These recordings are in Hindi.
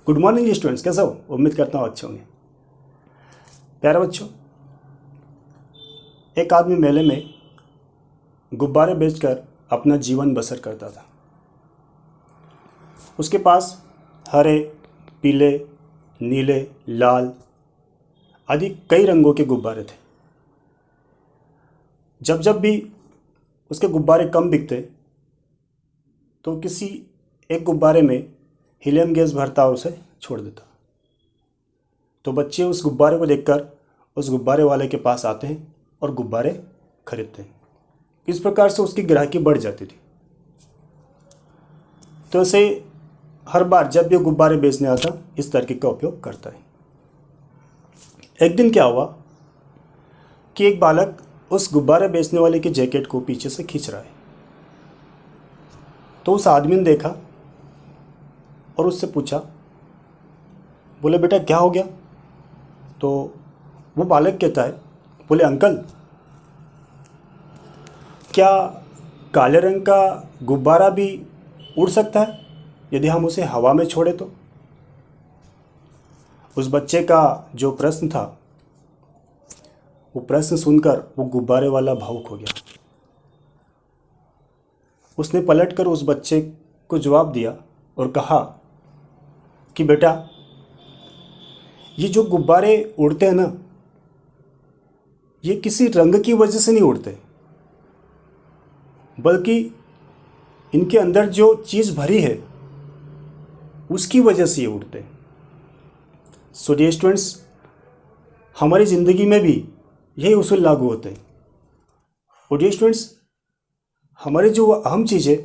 गुड मॉर्निंग स्टूडेंट्स, कैसे हो? उम्मीद करता हूँ अच्छे होंगे। प्यारे बच्चों, एक आदमी मेले में गुब्बारे बेचकर अपना जीवन बसर करता था। उसके पास हरे, पीले, नीले, लाल आदि कई रंगों के गुब्बारे थे। जब जब भी उसके गुब्बारे कम बिकते तो किसी एक गुब्बारे में हीलियम गैस भरता और उसे छोड़ देता। तो बच्चे उस गुब्बारे को देखकर उस गुब्बारे वाले के पास आते हैं और गुब्बारे खरीदते हैं। इस प्रकार से उसकी ग्राहकी बढ़ जाती थी। तो ऐसे हर बार जब भी गुब्बारे बेचने आता इस तरकीब का उपयोग करता है। एक दिन क्या हुआ कि एक बालक उस गुब्बारे बेचने वाले की जैकेट को पीछे से खींच रहा है। तो उस आदमी ने देखा और उससे पूछा, बोले बेटा क्या हो गया? तो वो बालक कहता है, बोले अंकल, क्या काले रंग का गुब्बारा भी उड़ सकता है यदि हम उसे हवा में छोड़े तो? उस बच्चे का जो प्रश्न था, वो प्रश्न सुनकर वो गुब्बारे वाला भावुक हो गया। उसने पलटकर उस बच्चे को जवाब दिया और कहा कि बेटा, ये जो गुब्बारे उड़ते हैं ना, ये किसी रंग की वजह से नहीं उड़ते, बल्कि इनके अंदर जो चीज़ भरी है उसकी वजह से ये उड़ते हैं। सो डियर स्टूडेंट्स, हमारी ज़िंदगी में भी यही उसूल लागू होते हैं। और डियर स्टूडेंट्स, हमारी जो अहम चीज़ है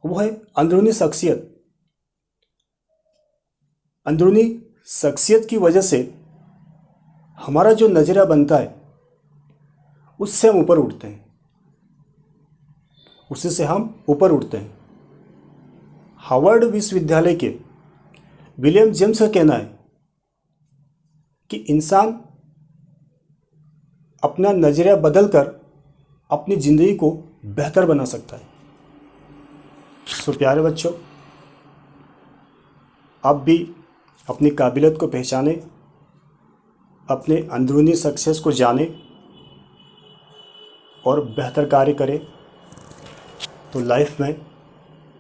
वो है अंदरूनी शख्सियत। अंदरूनी शख्सियत की वजह से हमारा जो नज़रिया बनता है उससे हम ऊपर उठते हैं, उसी से हम ऊपर उठते हैं। हार्वर्ड विश्वविद्यालय के विलियम जेम्स का कहना है कि इंसान अपना नज़रिया बदलकर अपनी ज़िंदगी को बेहतर बना सकता है। सो प्यारे बच्चों, आप भी अपनी काबिलियत को पहचानें, अपने अंदरूनी सक्सेस को जानें और बेहतर कार्य करें, तो लाइफ में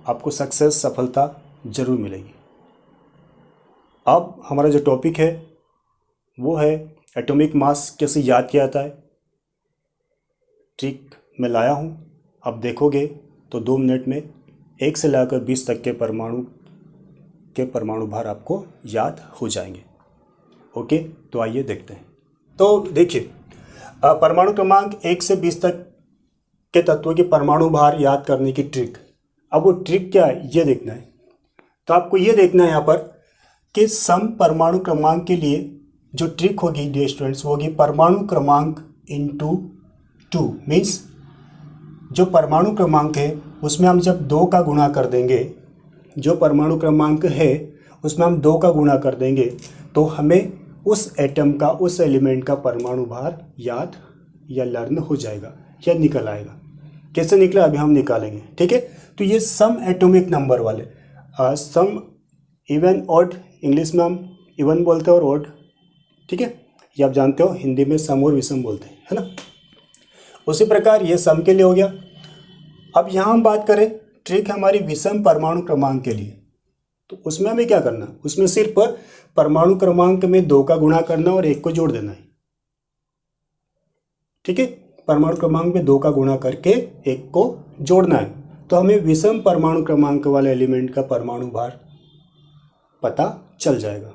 आपको सक्सेस, सफलता ज़रूर मिलेगी। अब हमारा जो टॉपिक है वो है एटॉमिक मास कैसे याद किया जाता है। ट्रिक मैं लाया हूँ, आप देखोगे तो 2 मिनट में 1 से लेकर 20 तक के परमाणु भार आपको याद हो जाएंगे। ओके, तो आइए देखते हैं। तो देखिए, परमाणु क्रमांक 1 से 20 तक के तत्वों के परमाणु भार याद करने की ट्रिक। अब वो ट्रिक क्या है ये देखना है। तो आपको ये देखना है यहाँ पर कि सम परमाणु क्रमांक के लिए जो ट्रिक होगी डियर स्टूडेंट्स, वो होगी परमाणु क्रमांक इंटू 2। मीन्स जो परमाणु क्रमांक है उसमें हम जब 2 का गुणा कर देंगे, जो परमाणु क्रमांक है उसमें हम 2 का गुणा कर देंगे, तो हमें उस एटम का, उस एलिमेंट का परमाणु भार याद या लर्न हो जाएगा या निकल आएगा। कैसे निकला अभी हम निकालेंगे, ठीक है। तो ये सम एटॉमिक नंबर वाले, सम इवन ऑड, इंग्लिश में हम इवन बोलते हैं और ऑड, ठीक है, ये आप जानते हो। हिंदी में सम और विषम बोलते हैं, है ना। उसी प्रकार ये सम के लिए हो गया। अब यहाँ हम बात करें ट्रिक हमारी विषम परमाणु क्रमांक के लिए, तो उसमें हमें क्या करना, उसमें सिर्फ परमाणु क्रमांक में 2 का गुणा करना और 1 को जोड़ देना है, ठीक है। परमाणु क्रमांक में 2 का गुणा करके 1 को जोड़ना है, तो हमें विषम परमाणु क्रमांक वाले एलिमेंट का परमाणु भार पता चल जाएगा।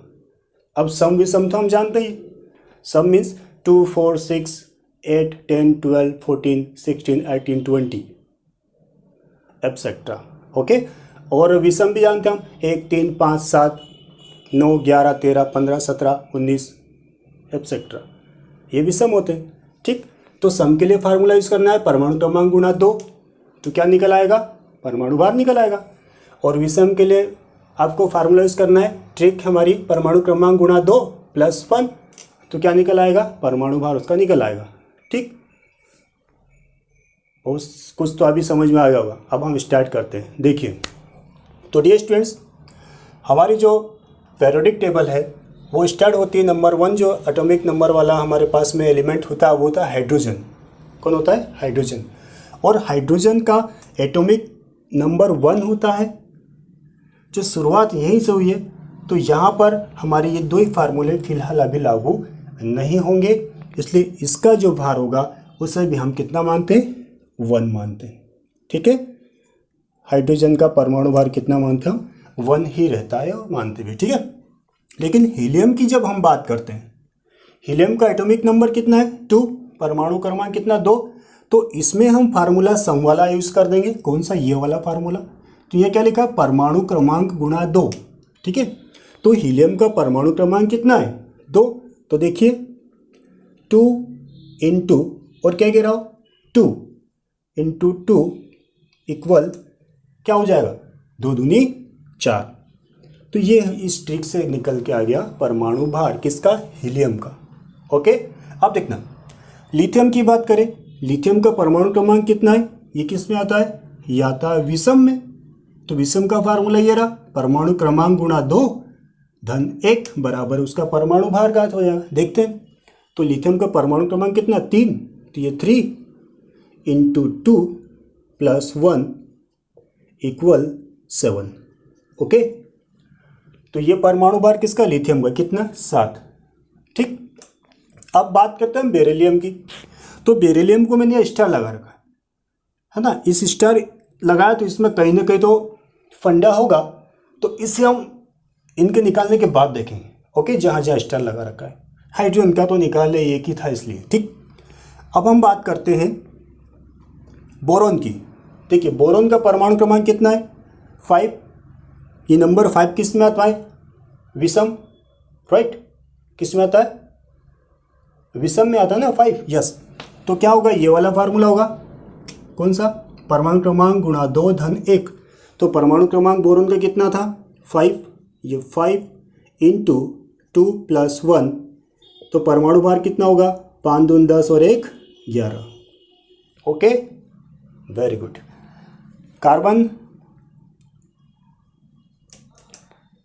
अब सम विषम तो हम जानते ही, सम मीन्स 2, 4, 6, 8, 10, 12, 14, 16, 18, 20 एटसेट्रा, ओके। और विषम भी जानते हैं हम, 1, 3, 5, 7, 9, 11, 13, 15, 17, 19 एटसेट्रा, ये विषम होते हैं, ठीक। तो सम के लिए फार्मूला यूज़ करना है परमाणु क्रमांक गुणा 2, तो क्या निकल आएगा, परमाणु भार निकल आएगा। और विषम के लिए आपको फार्मूला यूज़ करना है, ट्रिक हमारी परमाणु क्रमांक गुणा 2 + 1, तो क्या निकल आएगा, परमाणु भार उसका निकल आएगा, ठीक। और कुछ तो अभी समझ में आ गया होगा। अब हम स्टार्ट करते हैं। देखिए, तो डियर स्टूडेंट्स, हमारी जो पीरियोडिक टेबल है वो स्टार्ट होती है नंबर 1, जो एटॉमिक नंबर वाला हमारे पास में एलिमेंट होता है वो होता है हाइड्रोजन। कौन होता है? हाइड्रोजन। और हाइड्रोजन का एटॉमिक नंबर 1 होता है, जो शुरुआत यहीं से हुई है। तो यहाँ पर हमारे ये दो ही फार्मूले फिलहाल अभी लागू नहीं होंगे, इसलिए इसका जो भार होगा उसे भी हम कितना मानते हैं? 1 मानते हैं। ठीक है, हाइड्रोजन का परमाणु भार कितना मानते हैं? 1 ही रहता है और मानते भी। ठीक है, लेकिन हीलियम की जब हम बात करते हैं, हीलियम का एटॉमिक नंबर कितना है? 2, परमाणु क्रमांक कितना? 2। तो इसमें हम फार्मूला सम वाला यूज कर देंगे। कौन सा? ये वाला फार्मूला। तो ये क्या लिखा? परमाणु क्रमांक गुणा 2। ठीक है, तो हीलियम का परमाणु क्रमांक कितना है? 2। तो देखिए 2 इंटू, और क्या कह रहा हो? 2 इंटू 2 इक्वल क्या हो जाएगा? 2 दूनी 4। तो ये इस ट्रिक से निकल के आ गया परमाणु भार किसका? हीलियम का। ओके, अब देखना लिथियम की बात करें। लिथियम का परमाणु क्रमांक कितना है? ये किस में आता है? ये आता है विषम में। तो विषम का फार्मूला ये रहा, परमाणु क्रमांक गुणा 2 धन 1 बराबर उसका परमाणु भार ज्ञात हो जाएगा। देखते हैं, तो लिथियम का परमाणु क्रमांक कितना? 3। तो ये 3 इंटू 2 प्लस 1 इक्वल 7। ओके, तो ये परमाणु भार किसका? लिथियम का। कितना? 7। ठीक, अब बात करते हैं बेरिलियम की। तो बेरिलियम को मैंने स्टार लगा रखा है ना। इस स्टार लगाया तो इसमें कहीं ना कहीं तो फंडा होगा, तो इसे हम इनके निकालने के बाद देखेंगे। ओके, जहाँ जहाँ स्टार लगा रखा है। हाइड्रोजन का तो निकाले एक ही था इसलिए। ठीक, अब हम बात करते हैं बोरोन की। देखिए बोरोन का परमाणु क्रमांक कितना है? 5। ये नंबर 5 किस में आता है? विषम। राइट, किस में आता है? विषम में आता है ना 5। यस, तो क्या होगा? ये वाला फार्मूला होगा। कौन सा? परमाणु क्रमांक गुणा 2 धन 1। तो परमाणु क्रमांक बोरोन का कितना था? 5। ये 5 इंटू 2 प्लस 1, तो परमाणु भार कितना होगा? 5 दूनी 10 और 1 11। Okay, very good. Carbon,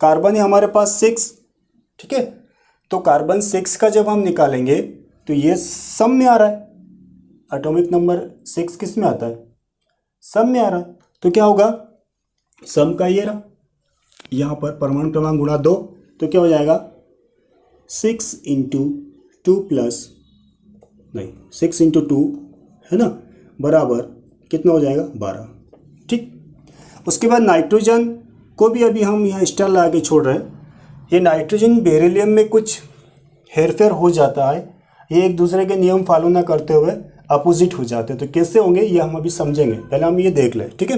carbon है हमारे पास 6। ठीक है, तो कार्बन 6 का जब हम निकालेंगे तो ये सम में आ रहा है। एटॉमिक नंबर 6 किस में आता है? सम में आ रहा है। तो क्या होगा? सम का ये रहा, यहाँ पर परमाणु क्रमांक गुणा 2, तो क्या हो जाएगा? 6 इंटू 2 प्लस, नहीं 6 इंटू 2 है ना, बराबर कितना हो जाएगा? 12। ठीक, उसके बाद नाइट्रोजन को भी अभी हम यहाँ स्टार लगा के छोड़ रहे हैं। ये नाइट्रोजन बेरिलियम में कुछ हेरफेर हो जाता है, ये एक दूसरे के नियम फॉलो ना करते हुए अपोजिट हो जाते हैं। तो कैसे होंगे ये हम अभी समझेंगे, पहले हम ये देख लें। ठीक है,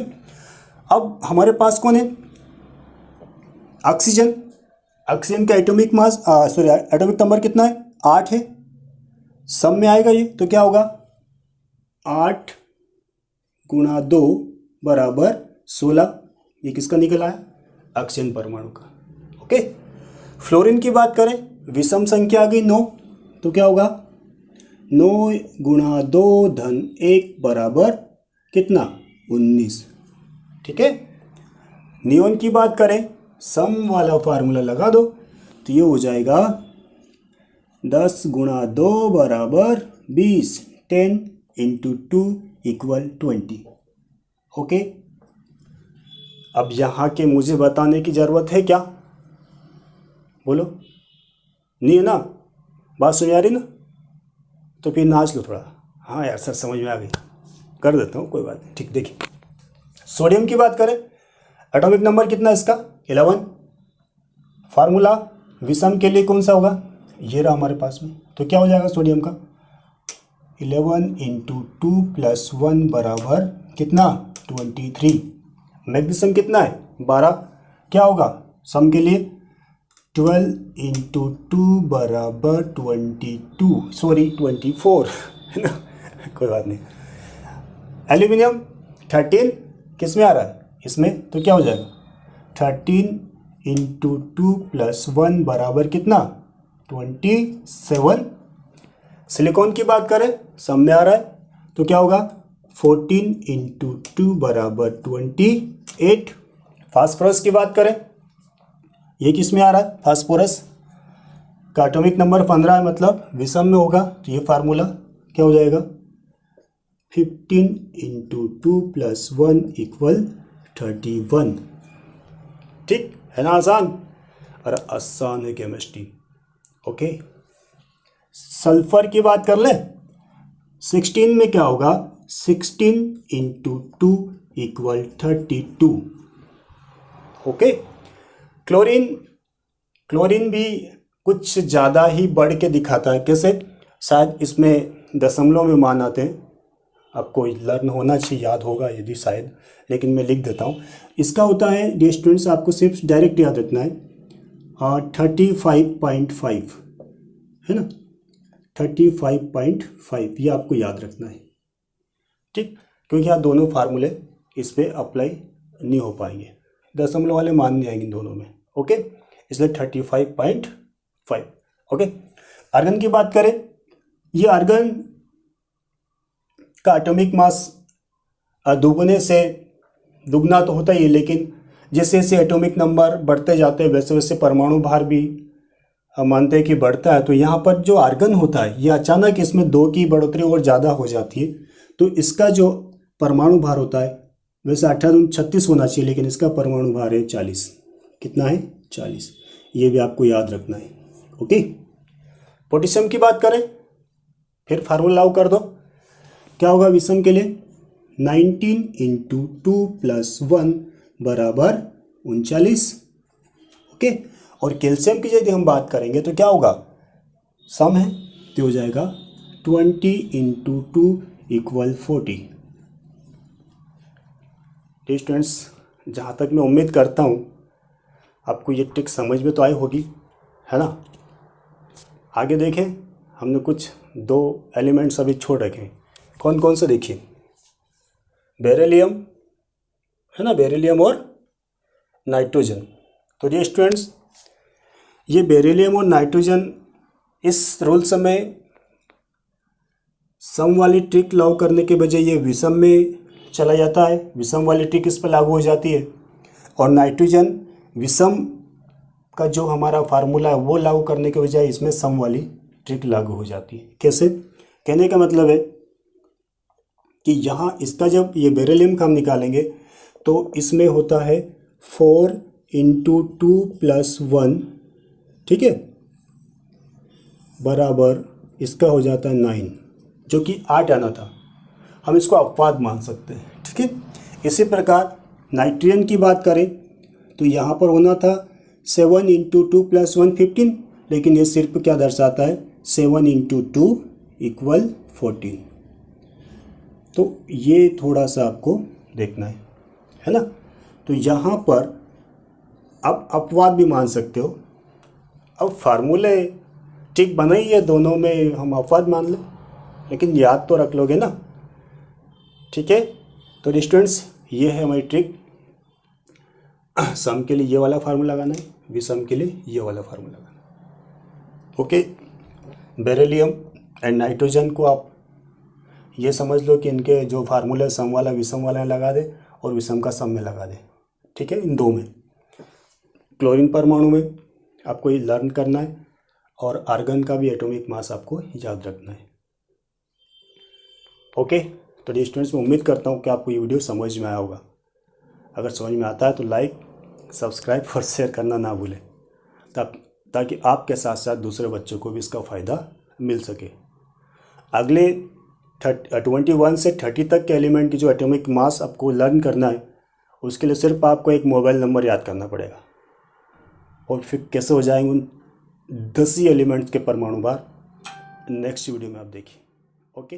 अब हमारे पास कौन है? ऑक्सीजन। ऑक्सीजन का एटॉमिक मास एटॉमिक नंबर कितना है? 8 है। सम में आएगा ये, तो क्या होगा? 8 गुणा 2 बराबर 16। ये किसका निकला है? ऑक्सीजन परमाणु का। ओके, फ्लोरीन की बात करें, विषम संख्या आ गई 9, तो क्या होगा? 9 गुणा 2 धन 1 बराबर कितना? 19। ठीक है, नियोन की बात करें, सम वाला फार्मूला लगा दो, तो ये हो जाएगा 10 गुणा 2 बराबर 20। 10 इंटू 2 इक्वल 20। ओके, अब यहाँ के मुझे बताने की ज़रूरत है क्या? बोलो, नहीं है ना? बात सुन आ रही ना? तो फिर नाच लो थोड़ा। हाँ यार सर समझ में आ गई, कर देता हूँ, कोई बात नहीं। ठीक, देखिए सोडियम की बात करें, एटॉमिक नंबर कितना है इसका? 11। फार्मूला विषम के लिए कौन सा होगा? ये रहा हमारे पास में। तो क्या हो जाएगा सोडियम का? 11 इंटू 2 प्लस 1 बराबर कितना? 23। मैग्नीशियम कितना है? 12। क्या होगा सम के लिए? 12 इंटू 2 बराबर 24 है ना, कोई बात नहीं। एल्यूमिनियम 13 किस में आ रहा है? इसमें, तो क्या हो जाएगा? 13 इंटू 2 प्लस 1 बराबर कितना? 27। सिलिकॉन की बात करें, सम में आ रहा है, तो क्या होगा? 14 इंटू 2 बराबर 28। फास्फोरस की बात करें, ये किस में आ रहा है, फास्फोरस का एटॉमिक नंबर 15 है, मतलब विषम में होगा। तो ये फार्मूला क्या हो जाएगा, 15 × 2 + 1 = 31। ठीक है ना, आसान। अरे आसान है केमिस्ट्री। ओके, सल्फर की बात कर ले। 16 में क्या होगा, 16 × 2 = 32। ओके, क्लोरीन भी कुछ ज़्यादा ही बढ़ के दिखाता है। कैसे, शायद इसमें दशमलव में मान आते हैं, आपको लर्न होना चाहिए, याद होगा यदि शायद, लेकिन मैं लिख देता हूँ। इसका होता है डियर स्टूडेंट्स, आपको सिर्फ डायरेक्ट याद रखना है 35.5 है ना, 35.5 ये आपको याद रखना है। ठीक, क्योंकि यहाँ दोनों फार्मूले इस पर अप्लाई नहीं हो पाएंगे, दशमलव वाले मान नहीं आएंगे दोनों में। ओके, इसलिए 35.5। ओके, आर्गन की बात करें, ये आर्गन का एटॉमिक मास दुगना तो होता ही है, लेकिन जैसे जैसे एटॉमिक नंबर बढ़ते जाते हैं वैसे वैसे परमाणु भार भी मानते हैं कि बढ़ता है। तो यहाँ पर जो आर्गन होता है, ये अचानक इसमें 2 की बढ़ोतरी और ज़्यादा हो जाती है, तो इसका जो परमाणु भार होता है, वैसे 36 होना चाहिए, लेकिन इसका परमाणु भार है 40। कितना है, 40। ये भी आपको याद रखना है। ओके, पोटेशियम की बात करें, फिर फार्मूला लागू कर दो। क्या होगा विषम के लिए, 19 × 2 + 1 = 39। ओके, और कैल्शियम की यदि हम बात करेंगे तो क्या होगा, सम है तो हो जाएगा 20 × 2 = 40। स्टूडेंट्स, जहाँ तक मैं उम्मीद करता हूँ आपको ये ट्रिक समझ में तो आई होगी, है ना। आगे देखें, हमने कुछ 2 एलिमेंट्स अभी छोड़ रखे। कौन कौन से देखिए, बेरिलियम है ना, बेरिलियम और नाइट्रोजन। तो ये स्टूडेंट्स, ये बेरिलियम और नाइट्रोजन इस रूल्स में सम वाली ट्रिक लागू करने के बजाय ये विषम में चला जाता है, विषम वाली ट्रिक इस पर लागू हो जाती है, और नाइट्रोजन विषम का जो हमारा फार्मूला है वो लागू करने के बजाय इसमें सम वाली ट्रिक लागू हो जाती है। कैसे, कहने का मतलब है कि यहाँ इसका जब ये बेरिलियम का हम निकालेंगे तो इसमें होता है 4 × 2 + 1, ठीक है, बराबर इसका हो जाता है 9, जो कि 8 आना था। हम इसको अपवाद मान सकते हैं, ठीक है। इसी प्रकार नाइट्रोजन की बात करें तो यहाँ पर होना था 7 × 2 + 1 15, लेकिन ये सिर्फ क्या दर्शाता है, 7 × 2 = 14। तो ये थोड़ा सा आपको देखना है ना। तो यहाँ पर आप अपवाद भी मान सकते हो। अब फार्मूले ठीक बना ही है, दोनों में हम अपवाद मान लें, लेकिन याद तो रख लोगे ना, ठीक है। तो स्टूडेंट्स, ये है हमारी ट्रिक। सम के लिए ये वाला फार्मूला लगाना है, विषम के लिए ये वाला फार्मूला लगाना है। ओके, बेरिलियम एंड नाइट्रोजन को आप ये समझ लो कि इनके जो फार्मूला सम वाला विषम वाला लगा दे और विषम का सम में लगा दे, ठीक है। इन 2 में, क्लोरीन परमाणु में आपको ये लर्न करना है, और आर्गन का भी एटॉमिक मास आपको याद रखना है। ओके, तो स्टूडेंट्स, मैं उम्मीद करता हूँ कि आपको ये वीडियो समझ में आया होगा। अगर समझ में आता है तो लाइक, सब्सक्राइब और शेयर करना ना भूलें, ताकि आपके साथ साथ दूसरे बच्चों को भी इसका फ़ायदा मिल सके। अगले 21 से 30 तक के एलिमेंट की जो एटॉमिक मास आपको लर्न करना है, उसके लिए सिर्फ आपको एक मोबाइल नंबर याद करना पड़ेगा, और फिर कैसे हो जाएंगे उन 10 ही एलिमेंट्स के परमाणु भार, नेक्स्ट वीडियो में आप देखिए। ओके।